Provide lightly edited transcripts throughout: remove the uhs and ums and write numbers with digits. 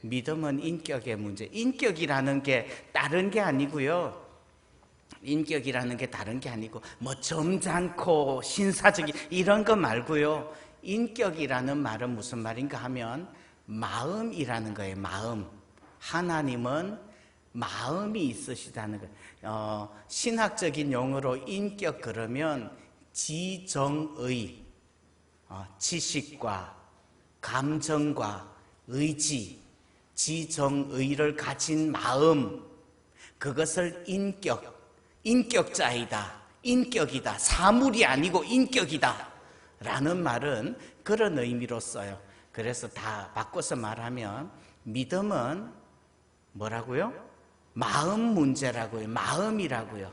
믿음은 인격의 문제. 인격이라는 게 다른 게 아니고요. 인격이라는 게 다른 게 아니고 뭐 점잖고 신사적인 이런 거 말고요. 인격이라는 말은 무슨 말인가 하면 마음이라는 거예요. 마음. 하나님은 마음이 있으시다는 거예요. 신학적인 용어로 인격 그러면 지정의, 지식과 감정과 의지, 지정의를 가진 마음, 그것을 인격자이다, 인격이다, 사물이 아니고 인격이다 라는 말은 그런 의미로 써요. 그래서 다 바꿔서 말하면 믿음은 뭐라고요? 마음 문제라고요. 마음이라고요.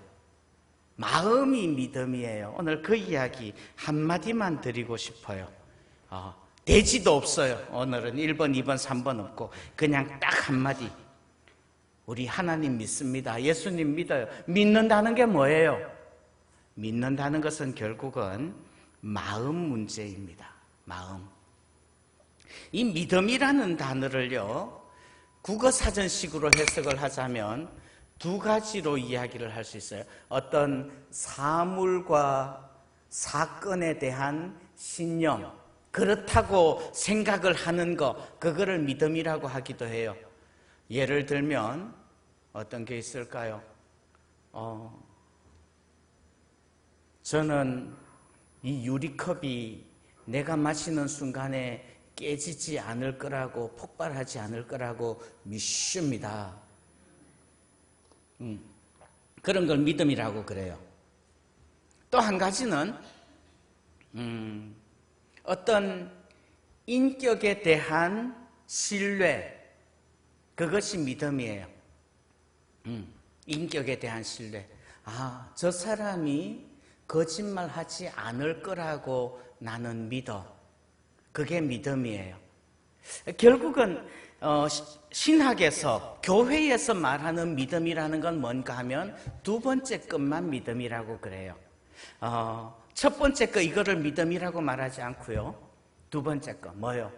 마음이 믿음이에요. 오늘 그 이야기 한마디만 드리고 싶어요. 돼지도 없어요. 오늘은 1번, 2번, 3번 없고 그냥 딱 한마디. 우리 하나님 믿습니다. 예수님 믿어요. 믿는다는 게 뭐예요? 믿는다는 것은 결국은 마음 문제입니다. 마음. 이 믿음이라는 단어를요, 국어사전식으로 해석을 하자면 두 가지로 이야기를 할 수 있어요. 어떤 사물과 사건에 대한 신념, 그렇다고 생각을 하는 거, 그거를 믿음이라고 하기도 해요. 예를 들면 어떤 게 있을까요? 저는 이 유리컵이 내가 마시는 순간에 깨지지 않을 거라고, 폭발하지 않을 거라고 믿습니다. 그런 걸 믿음이라고 그래요. 또 한 가지는 어떤 인격에 대한 신뢰, 그것이 믿음이에요. 인격에 대한 신뢰. 저 사람이 거짓말하지 않을 거라고 나는 믿어. 그게 믿음이에요. 결국은 신학에서, 교회에서 말하는 믿음이라는 건 뭔가 하면 두 번째 것만 믿음이라고 그래요. 첫 번째 거 이거를 믿음이라고 말하지 않고요. 두 번째 거 뭐요?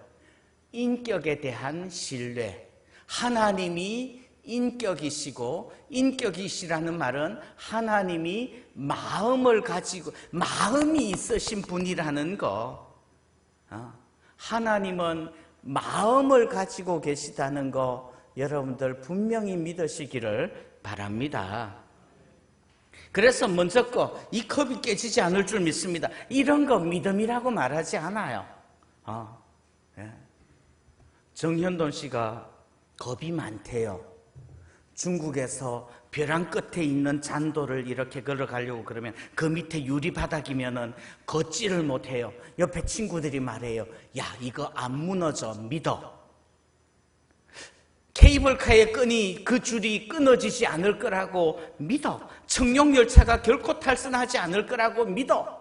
인격에 대한 신뢰. 하나님이 인격이시고, 인격이시라는 말은 하나님이 마음을 가지고 마음이 있으신 분이라는 거. 하나님은 마음을 가지고 계시다는 거 여러분들 분명히 믿으시기를 바랍니다. 그래서 먼저 거, 이 컵이 깨지지 않을 줄 믿습니다. 이런 거 믿음이라고 말하지 않아요. 정현돈 씨가 겁이 많대요. 중국에서 벼랑 끝에 있는 잔도를 이렇게 걸어가려고 그러면 그 밑에 유리바닥이면은 걷지를 못해요. 옆에 친구들이 말해요. 야, 이거 안 무너져. 믿어. 케이블카의 끈이, 그 줄이 끊어지지 않을 거라고 믿어. 청룡열차가 결코 탈선하지 않을 거라고 믿어.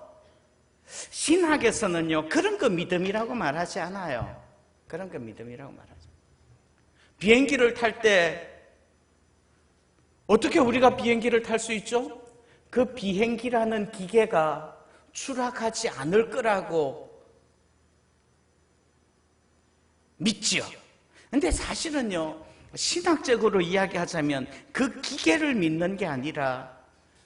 신학에서는요, 그런 거 믿음이라고 말하지 않아요. 그런 거 믿음이라고 말하죠. 비행기를 탈 때 어떻게 우리가 비행기를 탈 수 있죠? 그 비행기라는 기계가 추락하지 않을 거라고 믿지요. 근데 사실은요, 신학적으로 이야기하자면 그 기계를 믿는 게 아니라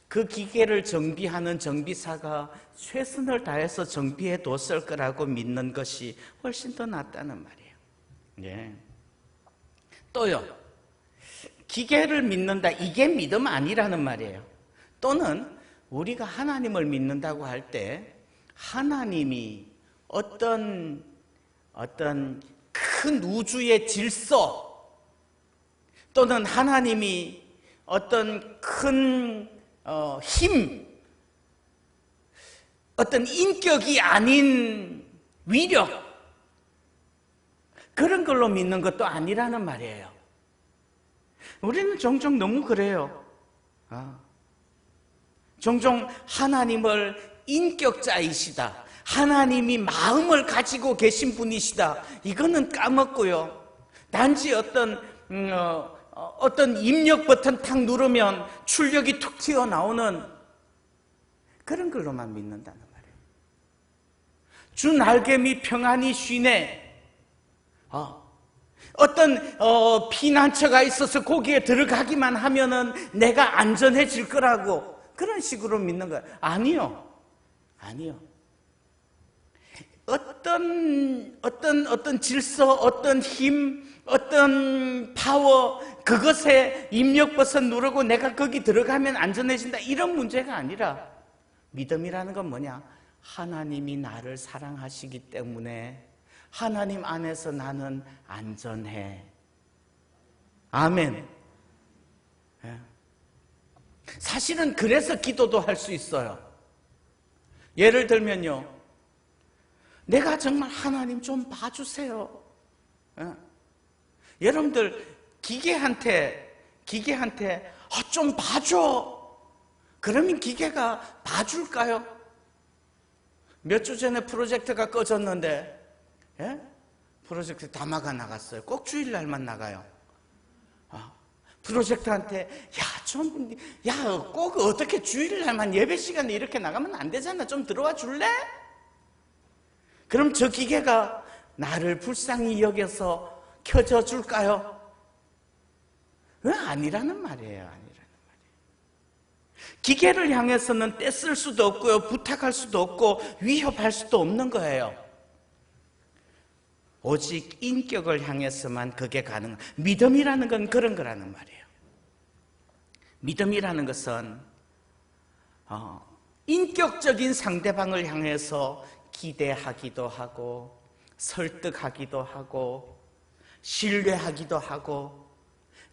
그 기계를 정비하는 정비사가 최선을 다해서 정비해 뒀을 거라고 믿는 것이 훨씬 더 낫다는 말이에요. 예. 또요, 기계를 믿는다, 이게 믿음 아니라는 말이에요. 또는 우리가 하나님을 믿는다고 할 때 하나님이 어떤 큰 우주의 질서, 또는 하나님이 어떤 큰 힘, 어떤 인격이 아닌 위력, 그런 걸로 믿는 것도 아니라는 말이에요. 우리는 종종 너무 그래요. 종종 하나님을 인격자이시다, 하나님이 마음을 가지고 계신 분이시다, 이거는 까먹고요. 단지 어떤 입력 버튼 탁 누르면 출력이 툭 튀어나오는 그런 걸로만 믿는다는 말이에요. 주 날개미 평안히 쉬네. 어떤 피난처가 있어서 거기에 들어가기만 하면은 내가 안전해질 거라고 그런 식으로 믿는 거예요. 아니요. 어떤 질서, 어떤 힘, 어떤 파워, 그것에 입력 버튼 누르고 내가 거기 들어가면 안전해진다, 이런 문제가 아니라, 믿음이라는 건 뭐냐? 하나님이 나를 사랑하시기 때문에 하나님 안에서 나는 안전해. 아멘. 사실은 그래서 기도도 할 수 있어요. 예를 들면요, 내가 정말 하나님 좀 봐주세요. 여러분들 기계한테 좀 봐줘. 그러면 기계가 봐줄까요? 몇 주 전에 프로젝트가 꺼졌는데, 프로젝트 다 막아 나갔어요. 꼭 주일날만 나가요. 프로젝트한테 꼭 어떻게 주일날만 예배 시간에 이렇게 나가면 안 되잖아. 좀 들어와 줄래? 그럼 저 기계가 나를 불쌍히 여겨서 켜져 줄까요? 아니라는 말이에요. 기계를 향해서는 떼쓸 수도 없고요, 부탁할 수도 없고 위협할 수도 없는 거예요. 오직 인격을 향해서만 그게 가능한, 믿음이라는 건 그런 거라는 말이에요. 믿음이라는 것은 인격적인 상대방을 향해서 기대하기도 하고 설득하기도 하고 신뢰하기도 하고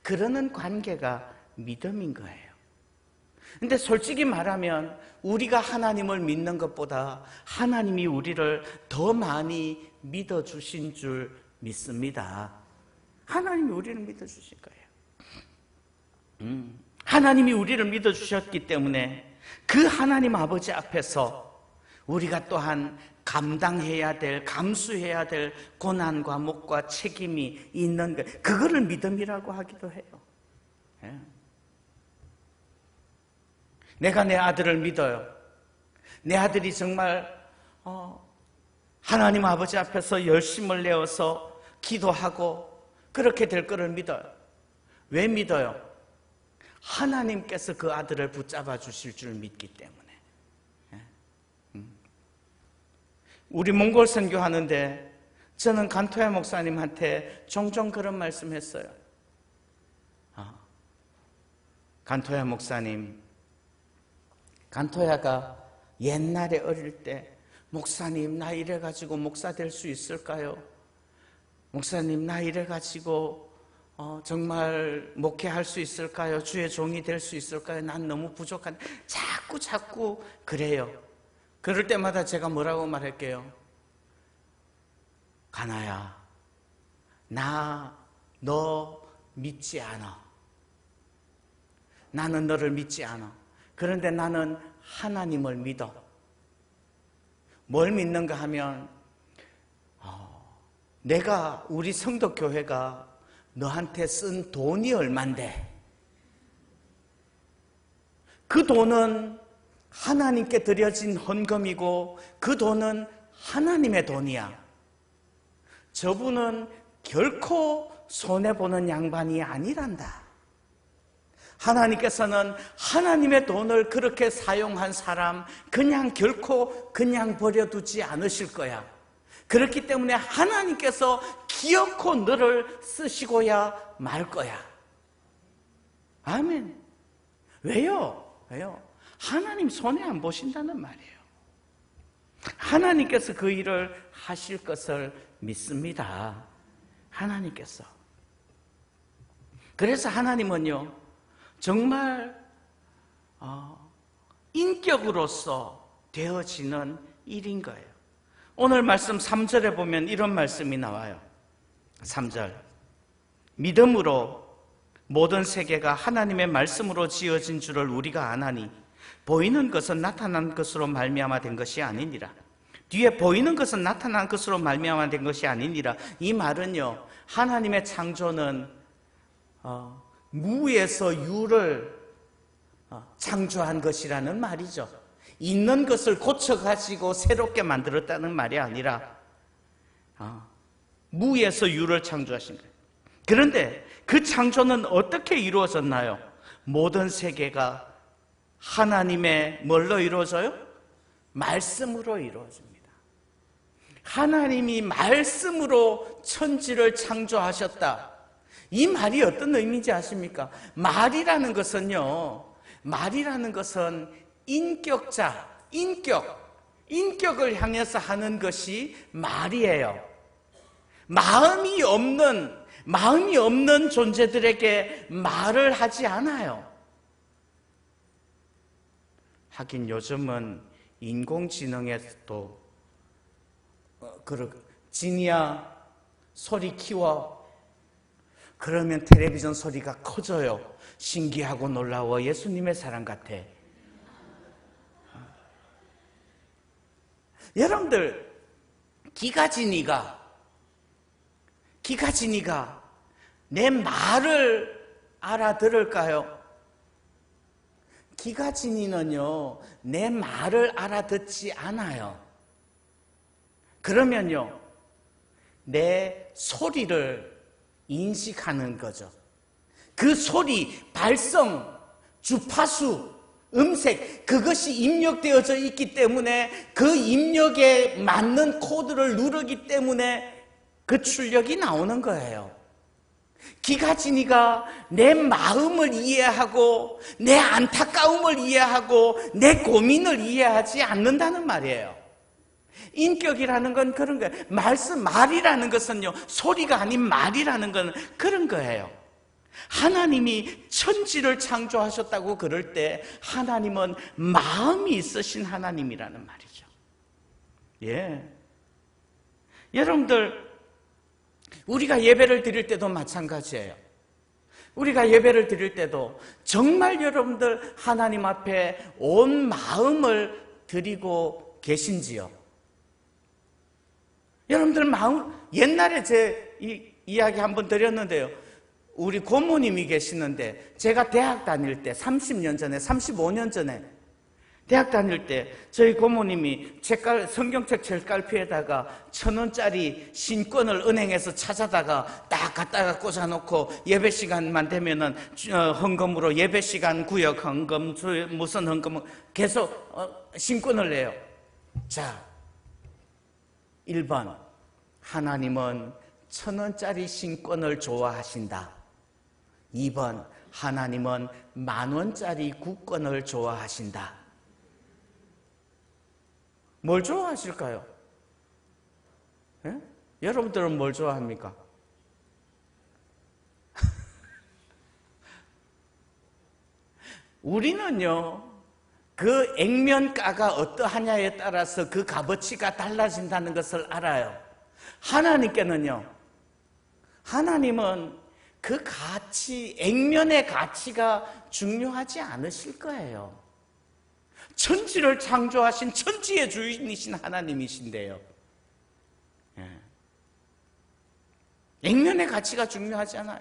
그러는 관계가 믿음인 거예요. 근데 솔직히 말하면 우리가 하나님을 믿는 것보다 하나님이 우리를 더 많이 믿어주신 줄 믿습니다. 하나님이 우리를 믿어주실 거예요. 하나님이 우리를 믿어주셨기 때문에 그 하나님 아버지 앞에서 우리가 또한 감당해야 될, 감수해야 될 고난과 몫과 책임이 있는 것, 그거를 믿음이라고 하기도 해요. 내가 내 아들을 믿어요. 내 아들이 정말 하나님 아버지 앞에서 열심을 내어서 기도하고 그렇게 될 거를 믿어요. 왜 믿어요? 하나님께서 그 아들을 붙잡아 주실 줄 믿기 때문에. 우리 몽골 선교하는데 저는 간토야 목사님한테 종종 그런 말씀했어요. 간토야 목사님, 간토야가 옛날에 어릴 때 목사님 나 이래가지고 목사 될 수 있을까요? 목사님 나 이래가지고 정말 목회할 수 있을까요? 주의 종이 될 수 있을까요? 난 너무 부족한, 자꾸 그래요. 그럴 때마다 제가 뭐라고 말할게요? 가나야, 너 믿지 않아. 나는 너를 믿지 않아. 그런데 나는 하나님을 믿어. 뭘 믿는가 하면 내가, 우리 성도교회가 너한테 쓴 돈이 얼만데 그 돈은 하나님께 드려진 헌금이고 그 돈은 하나님의 돈이야. 저분은 결코 손해보는 양반이 아니란다. 하나님께서는 하나님의 돈을 그렇게 사용한 사람 결코 버려두지 않으실 거야. 그렇기 때문에 하나님께서 기어코 너를 쓰시고야 말 거야. 아멘. 왜요? 하나님 손해 안 보신다는 말이에요. 하나님께서 그 일을 하실 것을 믿습니다. 하나님께서. 그래서 하나님은요, 정말 인격으로서 되어지는 일인 거예요. 오늘 말씀 3절에 보면 이런 말씀이 나와요. 3절. 믿음으로 모든 세계가 하나님의 말씀으로 지어진 줄을 우리가 아나니 보이는 것은 나타난 것으로 말미암아 된 것이 아니니라. 뒤에 보이는 것은 나타난 것으로 말미암아 된 것이 아니니라. 이 말은요, 하나님의 창조는 무에서 유를 창조한 것이라는 말이죠. 있는 것을 고쳐가지고 새롭게 만들었다는 말이 아니라 무에서 유를 창조하신 거예요. 그런데 그 창조는 어떻게 이루어졌나요? 모든 세계가 하나님의 뭘로 이루어져요? 말씀으로 이루어집니다. 하나님이 말씀으로 천지를 창조하셨다. 이 말이 어떤 의미인지 아십니까? 말이라는 것은 인격자, 인격을 향해서 하는 것이 말이에요. 마음이 없는 존재들에게 말을 하지 않아요. 하긴 요즘은 인공지능에도 지니야 소리 키워. 그러면 텔레비전 소리가 커져요. 신기하고 놀라워. 예수님의 사랑 같아. 여러분들, 기가지니가 내 말을 알아들을까요? 기가지니는요, 내 말을 알아듣지 않아요. 그러면요, 내 소리를 인식하는 거죠. 그 소리, 발성, 주파수, 음색, 그것이 입력되어져 있기 때문에 그 입력에 맞는 코드를 누르기 때문에 그 출력이 나오는 거예요. 기가지니가 내 마음을 이해하고 내 안타까움을 이해하고 내 고민을 이해하지 않는다는 말이에요. 인격이라는 건 그런 거예요. 말이라는 것은요, 소리가 아닌 말이라는 건 그런 거예요. 하나님이 천지를 창조하셨다고 그럴 때 하나님은 마음이 있으신 하나님이라는 말이죠. 예. 여러분들, 우리가 예배를 드릴 때도 마찬가지예요. 우리가 예배를 드릴 때도 정말 여러분들 하나님 앞에 온 마음을 드리고 계신지요? 여러분들 옛날에 제 이야기 한번 드렸는데요. 우리 고모님이 계시는데 제가 대학 다닐 때 30년 전에 35년 전에 대학 다닐 때 저희 고모님이 성경책 책갈피에다가 1,000원짜리 신권을 은행에서 찾아다가 딱 갖다가 꽂아놓고 예배 시간만 되면은 헌금으로 예배 시간 구역 헌금 무슨 헌금 계속 신권을 내요. 자, 1번, 하나님은 1,000원짜리 신권을 좋아하신다. 2번, 하나님은 10,000원짜리 국권을 좋아하신다. 뭘 좋아하실까요? 예? 여러분들은 뭘 좋아합니까? 우리는요, 그 액면가가 어떠하냐에 따라서 그 값어치가 달라진다는 것을 알아요. 하나님은 그 가치, 액면의 가치가 중요하지 않으실 거예요. 천지를 창조하신 천지의 주인이신 하나님이신데요. 예. 액면의 가치가 중요하지 않아요.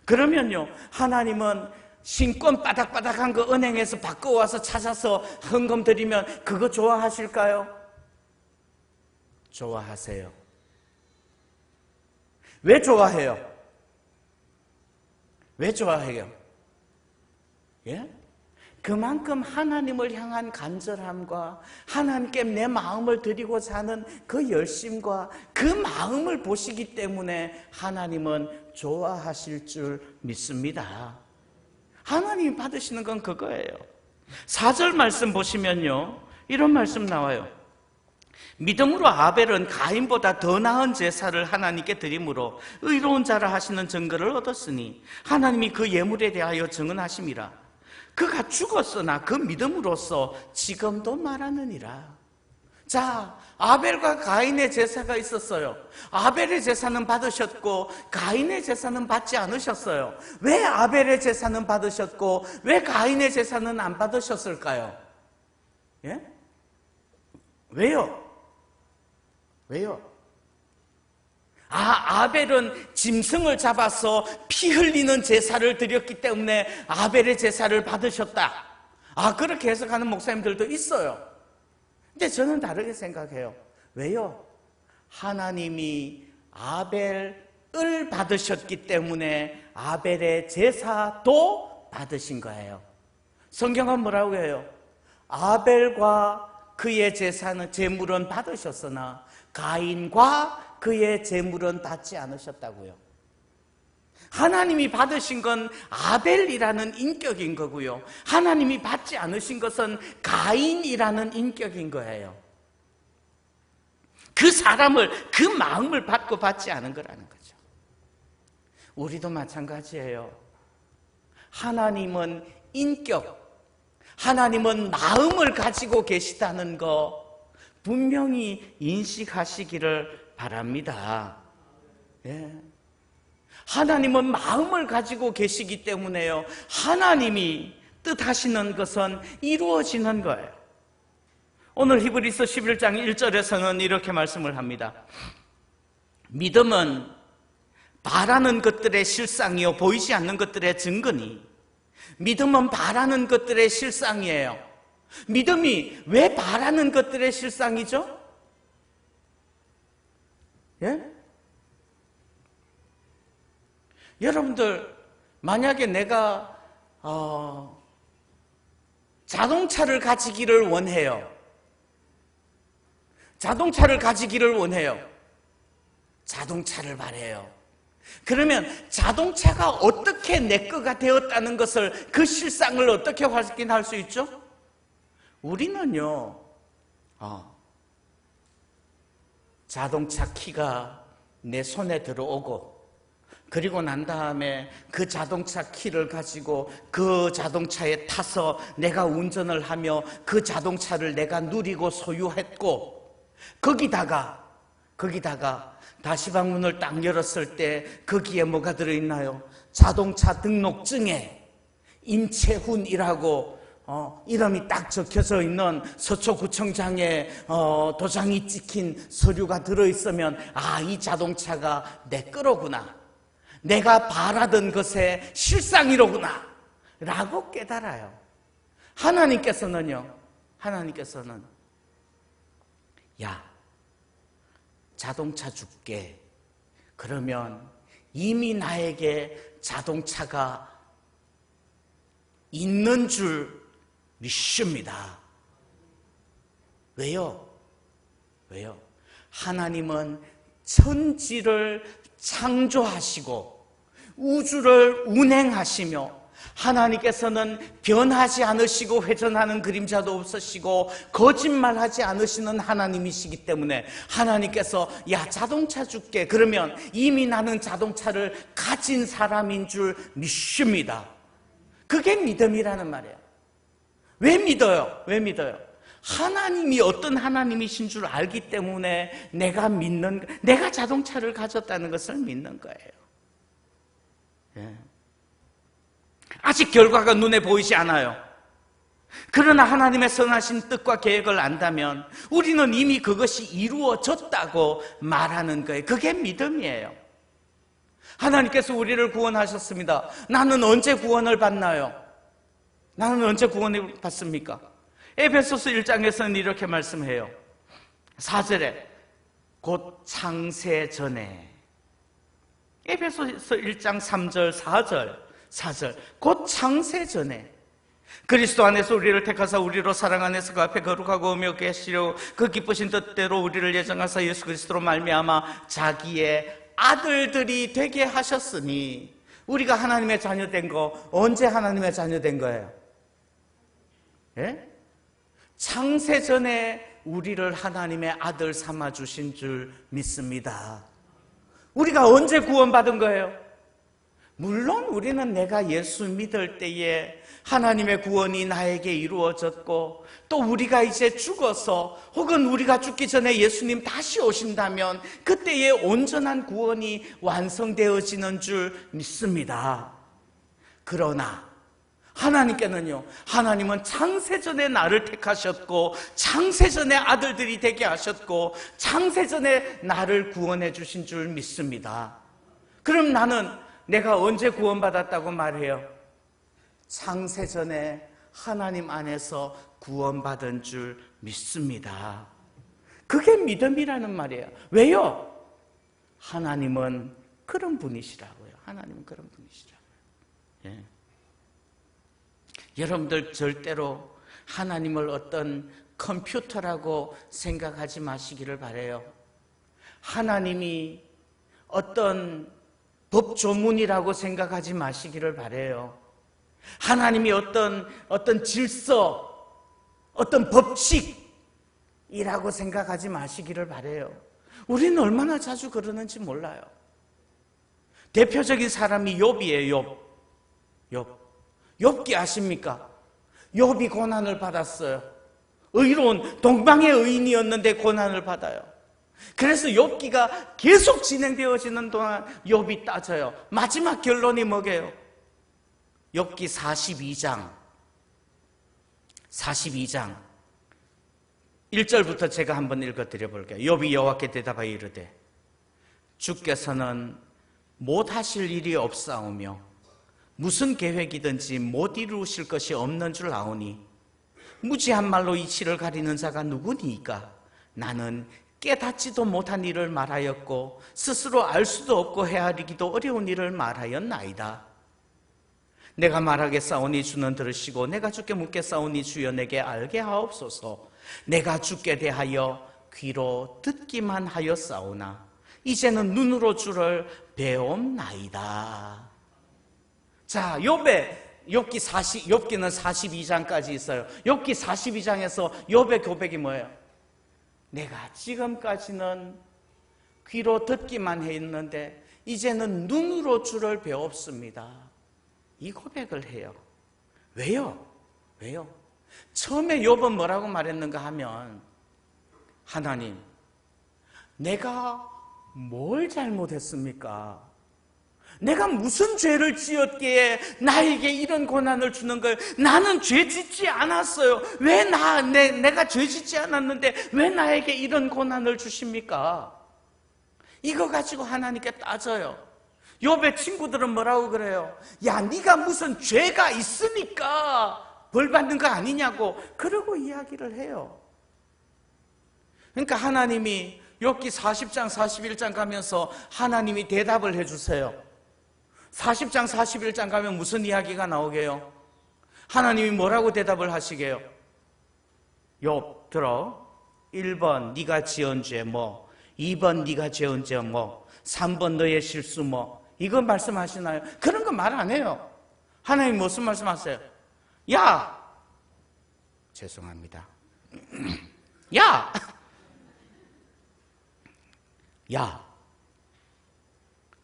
그러면요, 하나님은 신권 바닥바닥한 거 은행에서 바꿔와서 찾아서 헌금 드리면 그거 좋아하실까요? 좋아하세요. 왜 좋아해요? 왜 좋아해요? 예? 그만큼 하나님을 향한 간절함과 하나님께 내 마음을 드리고자 하는 그 열심과 그 마음을 보시기 때문에 하나님은 좋아하실 줄 믿습니다. 하나님이 받으시는 건 그거예요. 4절 말씀 보시면요, 이런 말씀 나와요. 믿음으로 아벨은 가인보다 더 나은 제사를 하나님께 드림으로 의로운 자라 하시는 증거를 얻었으니 하나님이 그 예물에 대하여 증언하심이라. 그가 죽었으나 그 믿음으로써 지금도 말하느니라. 자, 아벨과 가인의 제사가 있었어요. 아벨의 제사는 받으셨고 가인의 제사는 받지 않으셨어요. 왜 아벨의 제사는 받으셨고 왜 가인의 제사는 안 받으셨을까요? 예? 왜요? 아벨은 짐승을 잡아서 피 흘리는 제사를 드렸기 때문에 아벨의 제사를 받으셨다. 그렇게 해석하는 목사님들도 있어요. 근데 저는 다르게 생각해요. 왜요? 하나님이 아벨 받으셨기 때문에 아벨의 제사도 받으신 거예요. 성경은 뭐라고 해요? 아벨과 그의 제물은 받으셨으나 가인과 그의 제물은 받지 않으셨다고요. 하나님이 받으신 건 아벨이라는 인격인 거고요, 하나님이 받지 않으신 것은 가인이라는 인격인 거예요. 그 사람을, 그 마음을 받고 받지 않은 거라는 거죠. 우리도 마찬가지예요. 하나님은 인격, 하나님은 마음을 가지고 계시다는 거 분명히 인식하시기를 바랍니다. 예. 하나님은 마음을 가지고 계시기 때문에요, 하나님이 뜻하시는 것은 이루어지는 거예요. 오늘 히브리서 11장 1절에서는 이렇게 말씀을 합니다. 믿음은 바라는 것들의 실상이요 보이지 않는 것들의 증거니. 믿음은 바라는 것들의 실상이에요. 믿음이 왜 바라는 것들의 실상이죠? 예? 여러분들, 만약에 내가 자동차를 가지기를 원해요. 자동차를 가지기를 원해요. 자동차를 바래요. 그러면 자동차가 어떻게 내 거가 되었다는 것을, 그 실상을 어떻게 확인할 수 있죠? 우리는요, 자동차 키가 내 손에 들어오고, 그리고 난 다음에 그 자동차 키를 가지고 그 자동차에 타서 내가 운전을 하며 그 자동차를 내가 누리고 소유했고, 거기다가 다시방문을 딱 열었을 때 거기에 뭐가 들어있나요? 자동차 등록증에 임채훈이라고 이름이 딱 적혀져 있는 서초구청장에 도장이 찍힌 서류가 들어있으면, 아, 이 자동차가 내 거로구나, 내가 바라던 것의 실상이로구나 라고 깨달아요. 하나님께서는 야, 자동차 줄게. 그러면 이미 나에게 자동차가 있는 줄 믿습니다. 왜요? 하나님은 천지를 창조하시고 우주를 운행하시며, 하나님께서는 변하지 않으시고 회전하는 그림자도 없으시고 거짓말하지 않으시는 하나님이시기 때문에 하나님께서 야, 자동차 줄게. 그러면 이미 나는 자동차를 가진 사람인 줄 믿습니다. 그게 믿음이라는 말이에요. 왜 믿어요? 하나님이 어떤 하나님이신 줄 알기 때문에 내가 자동차를 가졌다는 것을 믿는 거예요. 예. 아직 결과가 눈에 보이지 않아요. 그러나 하나님의 선하신 뜻과 계획을 안다면 우리는 이미 그것이 이루어졌다고 말하는 거예요. 그게 믿음이에요. 하나님께서 우리를 구원하셨습니다. 나는 언제 구원을 받나요? 나는 언제 구원을 받습니까? 에베소서 1장에서는 이렇게 말씀해요. 4절에 곧 창세 전에, 에베소서 1장 3절 4절 곧 창세 전에 그리스도 안에서 우리를 택하사 우리로 사랑 안에서 그 앞에 거룩하고 의미 없게 하시려 그 기쁘신 뜻대로 우리를 예정하사 예수 그리스도로 말미암아 자기의 아들들이 되게 하셨으니. 우리가 하나님의 자녀 된 거, 언제 하나님의 자녀 된 거예요? 예? 창세 전에 우리를 하나님의 아들 삼아 주신 줄 믿습니다. 우리가 언제 구원받은 거예요? 물론 우리는 내가 예수 믿을 때에 하나님의 구원이 나에게 이루어졌고, 또 우리가 이제 죽어서 혹은 우리가 죽기 전에 예수님 다시 오신다면 그때의 온전한 구원이 완성되어지는 줄 믿습니다. 그러나 하나님은 창세전에 나를 택하셨고 창세전에 아들들이 되게 하셨고 창세전에 나를 구원해 주신 줄 믿습니다. 그럼 내가 언제 구원받았다고 말해요? 창세전에 하나님 안에서 구원받은 줄 믿습니다. 그게 믿음이라는 말이에요. 왜요? 하나님은 그런 분이시라고요. 하나님은 그런 분이시라고요. 예. 여러분들 절대로 하나님을 어떤 컴퓨터라고 생각하지 마시기를 바라요. 하나님이 어떤 법조문이라고 생각하지 마시기를 바라요. 하나님이 어떤 질서, 어떤 법칙이라고 생각하지 마시기를 바라요. 우리는 얼마나 자주 그러는지 몰라요. 대표적인 사람이 욥이에요. 욥기 아십니까? 욥이 고난을 받았어요. 의로운 동방의 의인이었는데 고난을 받아요. 그래서 욥기가 계속 진행되어지는 동안 욥이 따져요. 마지막 결론이 뭐게요? 욥기 42장 1절부터 제가 한번 읽어드려 볼게요. 욥이 여호와께 대답하여 이르되 주께서는 못하실 일이 없사오며 무슨 계획이든지 못 이루실 것이 없는 줄 아오니 무지한 말로 이치를 가리는 자가 누구니이까? 나는 깨닫지도 못한 일을 말하였고 스스로 알 수도 없고 헤아리기도 어려운 일을 말하였나이다. 내가 말하겠사오니 주는 들으시고 내가 주께 묻겠사오니 주여 내게 알게 하옵소서. 내가 주께 대하여 귀로 듣기만 하였사오나 이제는 눈으로 주를 배움나이다. 자, 욥기는 42장까지 있어요. 욥기 42장에서 욥의 고백이 뭐예요? 내가 지금까지는 귀로 듣기만 했는데 이제는 눈으로 주를 배웠습니다. 이 고백을 해요. 왜요? 처음에 욥은 뭐라고 말했는가 하면 하나님, 내가 뭘 잘못했습니까? 내가 무슨 죄를 지었기에 나에게 이런 고난을 주는 거예요? 나는 죄 짓지 않았어요. 왜 내가 죄 짓지 않았는데 왜 나에게 이런 고난을 주십니까? 이거 가지고 하나님께 따져요. 욥의 친구들은 뭐라고 그래요? 야, 네가 무슨 죄가 있으니까 벌 받는 거 아니냐고 그러고 이야기를 해요. 그러니까 하나님이 욥기 40장 41장 가면서 하나님이 대답을 해주세요. 40장 41장 가면 무슨 이야기가 나오게요? 하나님이 뭐라고 대답을 하시게요? 욥 들어. 1번 네가 지은 죄 뭐, 2번 네가 지은 죄 뭐, 3번 너의 실수 뭐, 이거 말씀하시나요? 그런 거 말 안 해요. 하나님 무슨 말씀하세요? 야, 죄송합니다. 야,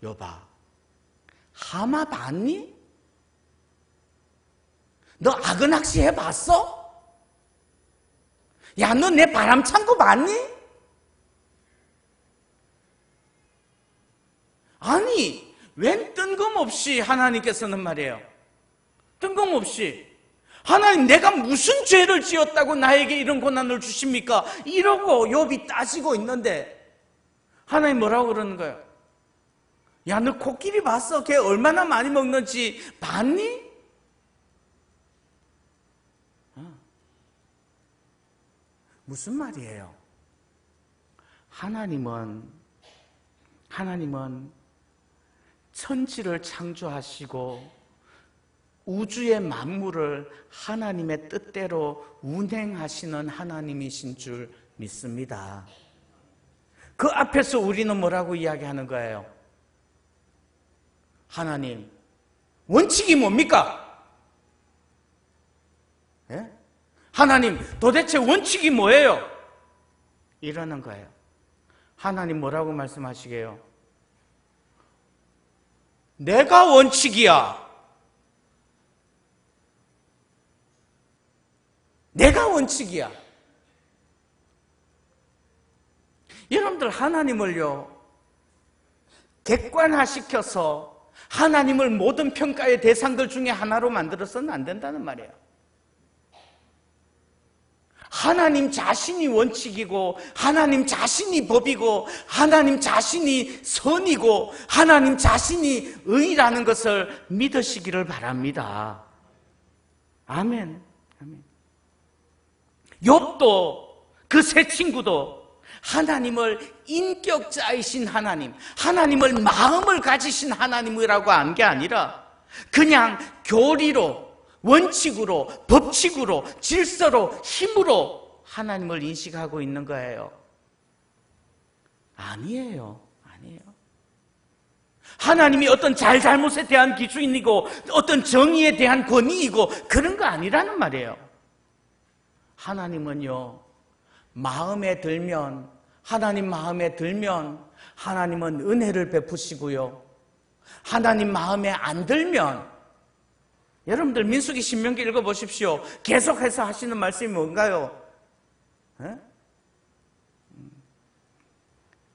욥아, 하마 봤니? 너 악어 낚시 해봤어? 야, 너 내 바람 찬 거 봤니? 아니, 웬 뜬금없이 하나님께서는 말이에요. 뜬금없이 하나님, 내가 무슨 죄를 지었다고 나에게 이런 고난을 주십니까? 이러고 욥이 따지고 있는데 하나님 뭐라고 그러는 거예요? 야, 너 코끼리 봤어? 걔 얼마나 많이 먹는지 봤니? 무슨 말이에요? 하나님은 천지를 창조하시고 우주의 만물을 하나님의 뜻대로 운행하시는 하나님이신 줄 믿습니다. 그 앞에서 우리는 뭐라고 이야기하는 거예요? 하나님, 원칙이 뭡니까? 예? 하나님, 도대체 원칙이 뭐예요? 이러는 거예요. 하나님 뭐라고 말씀하시게요? 내가 원칙이야. 내가 원칙이야. 여러분들, 하나님을요, 객관화시켜서 하나님을 모든 평가의 대상들 중에 하나로 만들어서는 안 된다는 말이에요. 하나님 자신이 원칙이고, 하나님 자신이 법이고, 하나님 자신이 선이고, 하나님 자신이 의라는 것을 믿으시기를 바랍니다. 아멘. 욥도 그 세 친구도 하나님을 인격자이신 하나님, 하나님을 마음을 가지신 하나님이라고 한 게 아니라 그냥 교리로, 원칙으로, 법칙으로, 질서로, 힘으로 하나님을 인식하고 있는 거예요. 아니에요. 하나님이 어떤 잘잘못에 대한 기준이고 어떤 정의에 대한 권위이고 그런 거 아니라는 말이에요. 하나님은요, 하나님 마음에 들면 하나님은 은혜를 베푸시고요, 하나님 마음에 안 들면, 여러분들 민수기 신명기 읽어보십시오. 계속해서 하시는 말씀이 뭔가요?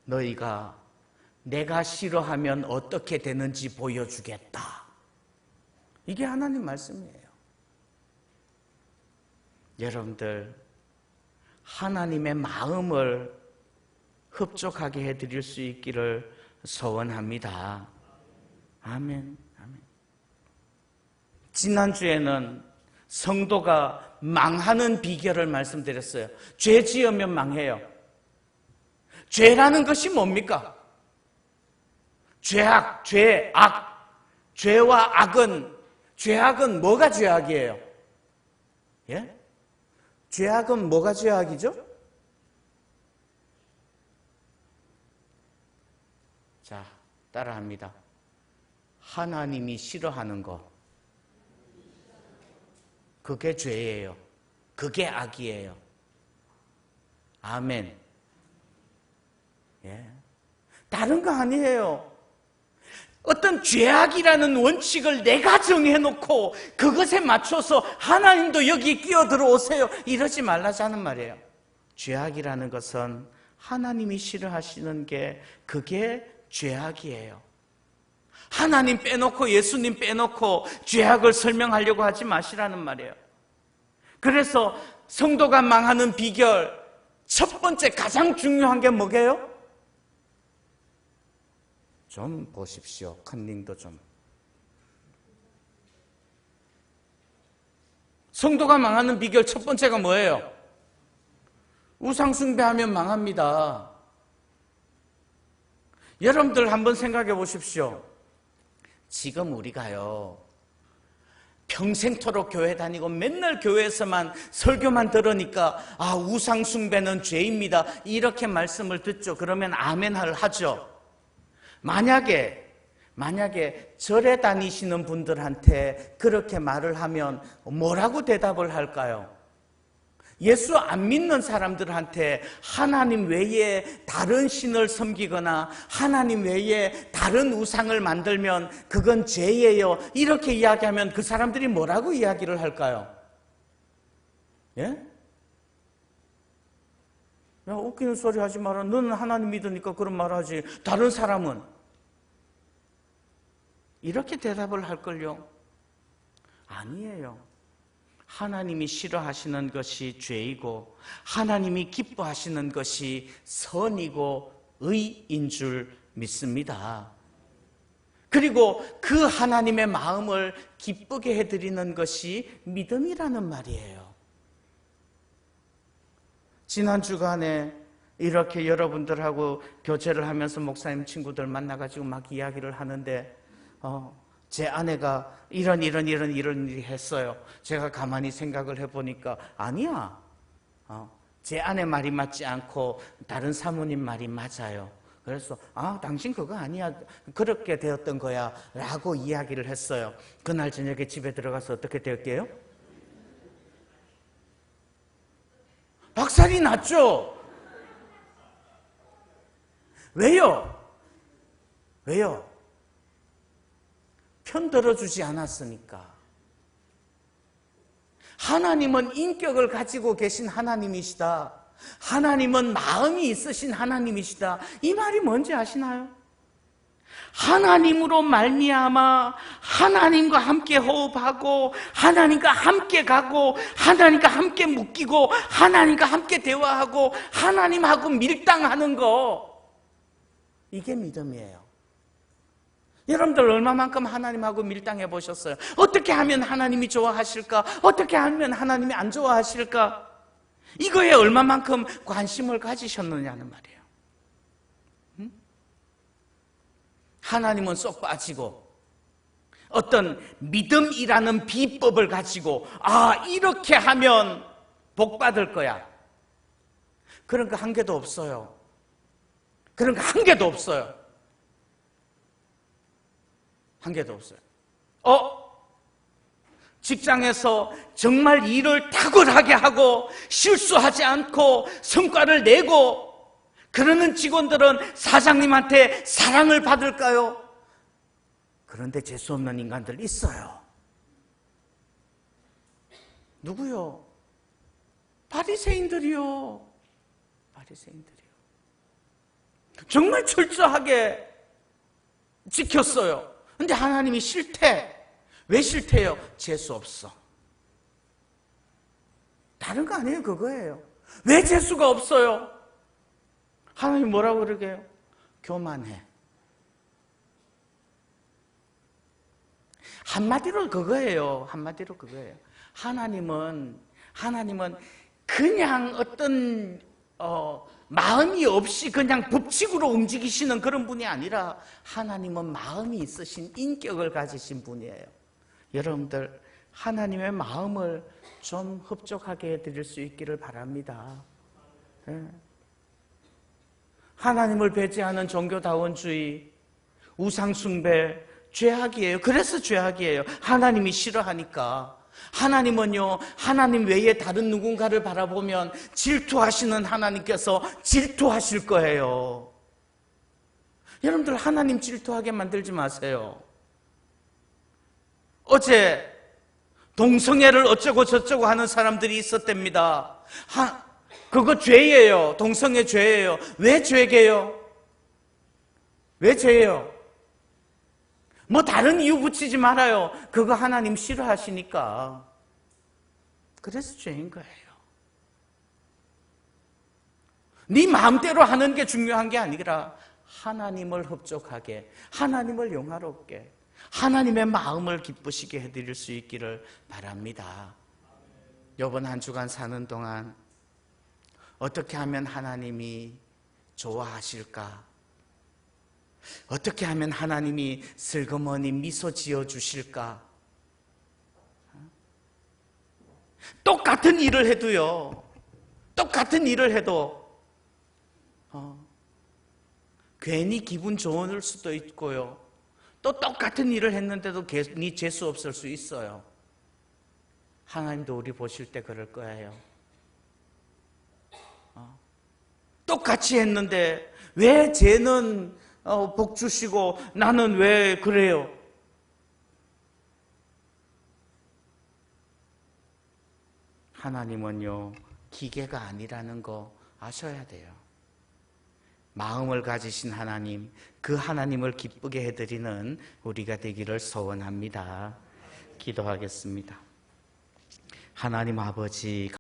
너희가 내가 싫어하면 어떻게 되는지 보여주겠다. 이게 하나님 말씀이에요. 여러분들, 하나님의 마음을 흡족하게 해드릴 수 있기를 소원합니다. 아멘. 지난주에는 성도가 망하는 비결을 말씀드렸어요. 죄 지으면 망해요. 죄라는 것이 뭡니까? 죄악. 죄와 죄악은 뭐가 죄악이에요? 예? 죄악은 뭐가 죄악이죠? 자, 따라합니다. 하나님이 싫어하는 거, 그게 죄예요. 그게 악이에요. 아멘. 예. 다른 거 아니에요. 어떤 죄악이라는 원칙을 내가 정해놓고 그것에 맞춰서 하나님도 여기 끼어들어오세요 이러지 말라자는 말이에요. 죄악이라는 것은 하나님이 싫어하시는 게 그게 죄악이에요. 하나님 빼놓고 예수님 빼놓고 죄악을 설명하려고 하지 마시라는 말이에요. 그래서 성도가 망하는 비결 첫 번째 가장 중요한 게 뭐게요? 좀 보십시오. 컨닝도 좀. 성도가 망하는 비결 첫 번째가 뭐예요? 우상숭배하면 망합니다. 여러분들 한번 생각해 보십시오. 지금 우리가요, 평생토록 교회 다니고 맨날 교회에서만 설교만 들으니까 우상숭배는 죄입니다 이렇게 말씀을 듣죠. 그러면 아멘을 하죠. 만약에 절에 다니시는 분들한테 그렇게 말을 하면 뭐라고 대답을 할까요? 예수 안 믿는 사람들한테 하나님 외에 다른 신을 섬기거나 하나님 외에 다른 우상을 만들면 그건 죄예요 이렇게 이야기하면 그 사람들이 뭐라고 이야기를 할까요? 예? 야, 웃기는 소리 하지 마라. 너는 하나님 믿으니까 그런 말 하지. 다른 사람은 이렇게 대답을 할걸요? 아니에요. 하나님이 싫어하시는 것이 죄이고 하나님이 기뻐하시는 것이 선이고 의인 줄 믿습니다. 그리고 그 하나님의 마음을 기쁘게 해드리는 것이 믿음이라는 말이에요. 지난 주간에 이렇게 여러분들하고 교제를 하면서 목사님 친구들 만나가지고 막 이야기를 하는데 제 아내가 이런 일이 했어요. 제가 가만히 생각을 해보니까 아니야. 제 아내 말이 맞지 않고 다른 사모님 말이 맞아요. 그래서 당신 그거 아니야. 그렇게 되었던 거야 라고 이야기를 했어요. 그날 저녁에 집에 들어가서 어떻게 되었게요? 박살이 났죠? 왜요? 편 들어주지 않았으니까. 하나님은 인격을 가지고 계신 하나님이시다. 하나님은 마음이 있으신 하나님이시다. 이 말이 뭔지 아시나요? 하나님으로 말미암아 하나님과 함께 호흡하고 하나님과 함께 가고 하나님과 함께 묶이고 하나님과 함께 대화하고 하나님하고 밀당하는 거, 이게 믿음이에요. 여러분들 얼마만큼 하나님하고 밀당해 보셨어요? 어떻게 하면 하나님이 좋아하실까? 어떻게 하면 하나님이 안 좋아하실까? 이거에 얼마만큼 관심을 가지셨느냐는 말이에요. 하나님은 쏙 빠지고 어떤 믿음이라는 비법을 가지고 이렇게 하면 복 받을 거야. 그런 거 한 개도 없어요. 그런 거 한 개도 없어요. 한 개도 없어요. 직장에서 정말 일을 탁월하게 하고 실수하지 않고 성과를 내고 그러는 직원들은 사장님한테 사랑을 받을까요? 그런데 재수 없는 인간들 있어요. 누구요? 바리새인들이요. 바리새인들이요. 정말 철저하게 지켰어요. 근데 하나님이 싫대. 왜 싫대요? 재수 없어. 다른 거 아니에요. 그거예요. 왜 재수가 없어요? 하나님 뭐라고 그러게요? 교만해. 한마디로 그거예요. 한마디로 그거예요. 하나님은 그냥 어떤 마음이 없이 그냥 법칙으로 움직이시는 그런 분이 아니라 하나님은 마음이 있으신 인격을 가지신 분이에요. 여러분들 하나님의 마음을 좀 흡족하게 해드릴 수 있기를 바랍니다. 하나님을 배제하는 종교다원주의, 우상숭배, 죄악이에요. 그래서 죄악이에요. 하나님이 싫어하니까. 하나님은요, 하나님 외에 다른 누군가를 바라보면 질투하시는 하나님께서 질투하실 거예요. 여러분들 하나님 질투하게 만들지 마세요. 어제 동성애를 어쩌고 저쩌고 하는 사람들이 있었답니다. 그거 죄예요. 동성애 죄예요. 왜 죄게요? 왜 죄예요? 뭐 다른 이유 붙이지 말아요. 그거 하나님 싫어하시니까. 그래서 죄인 거예요. 네 마음대로 하는 게 중요한 게 아니라 하나님을 흡족하게, 하나님을 영화롭게, 하나님의 마음을 기쁘시게 해드릴 수 있기를 바랍니다. 이번 한 주간 사는 동안 어떻게 하면 하나님이 좋아하실까? 어떻게 하면 하나님이 슬그머니 미소 지어주실까? 똑같은 일을 해도요, 똑같은 일을 해도 괜히 기분 좋을 수도 있고요, 또 똑같은 일을 했는데도 괜히 재수 없을 수 있어요. 하나님도 우리 보실 때 그럴 거예요. 똑같이 했는데 왜 쟤는 복 주시고 나는 왜 그래요? 하나님은요, 기계가 아니라는 거 아셔야 돼요. 마음을 가지신 하나님, 그 하나님을 기쁘게 해드리는 우리가 되기를 소원합니다. 기도하겠습니다. 하나님 아버지,